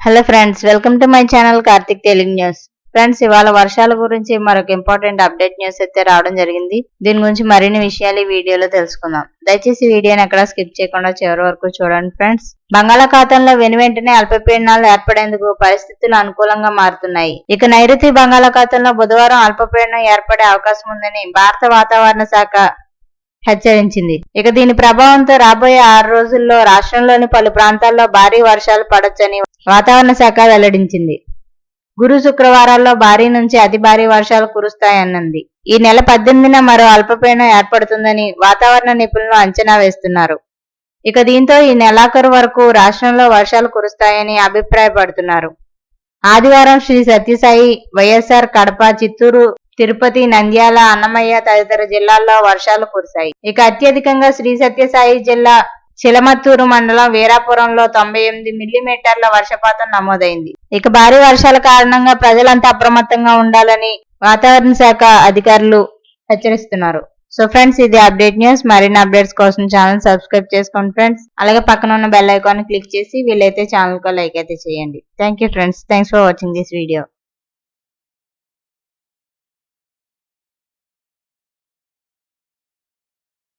Hello friends, welcome to my channel Karthik Telugu news. Friends, ఇవాళ వర్షాల గురించి మరొక ఇంపార్టెంట్ అప్డేట్ న్యూస్ అయితే రావడం జరిగింది. దీని గురించి మరిన్ని విషయాలు ఈ వీడియోలో తెలుసుకుందాం. దయచేసి వీడియోని ఎక్కడ స్కిప్ చేయకుండా చివరి వరకు చూడండి. ఫ్రెండ్స్, బంగాళాఖాతంలో వెనువెంటనే అల్పపీడనాలు ఏర్పడేందుకు పరిస్థితులు అనుకూలంగా మారుతున్నాయి. ఇక నైరుతి బంగాళాఖాతంలో బుధవారం అల్పపీడనం ఏర్పడే అవకాశం ఉందని భారత వాతావరణ శాఖ హెచ్చరించింది. ఇక దీని ప్రభావంతో రాబోయే 6 రోజుల్లో రాష్ట్రంలోని పలు ప్రాంతాల్లో భారీ వర్షాలు పడొచ్చని వాతావరణ శాఖ వెల్లడించింది. గురు శుక్రవారాల్లో భారీ నుంచి అతి భారీ వర్షాలు కురుస్తాయన్నది. ఈ నెల 18న మరో అల్పపీడనం ఏర్పడుతుందని వాతావరణ నిపుణులు అంచనా వేస్తున్నారు. ఇక దీంతో ఈ నెలాఖరు వరకు రాష్ట్రంలో వర్షాలు కురుస్తాయని అభిప్రాయపడుతున్నారు. ఆదివారం శ్రీ సత్యసాయి, వైఎస్ఆర్ కడప, చిత్తూరు, తిరుపతి, నంద్యాల, అన్నమయ్య తదితర జిల్లాల్లో వర్షాలు కురిశాయి. ఇక అత్యధికంగా శ్రీ సత్యసాయి జిల్లా చిలమత్తూరు మండలం వీరాపురంలో 98 మిల్లీమీటర్ల వర్షపాతం నమోదైంది. ఇక భారీ వర్షాల కారణంగా ప్రజలంతా అప్రమత్తంగా ఉండాలని వాతావరణ శాఖ అధికారులు హెచ్చరిస్తున్నారు. సో ఫ్రెండ్స్, ఇది అప్డేట్ న్యూస్. మరిన్ని అప్డేట్స్ కోసం ఛానల్ సబ్స్క్రైబ్ చేసుకోండి ఫ్రెండ్స్. అలాగే పక్కన ఉన్న బెల్ ఐకాన్ క్లిక్ చేసి వీలైతే ఛానల్ కు లైక్ అయితే చేయండి. Thank you friends. Thanks for watching this video.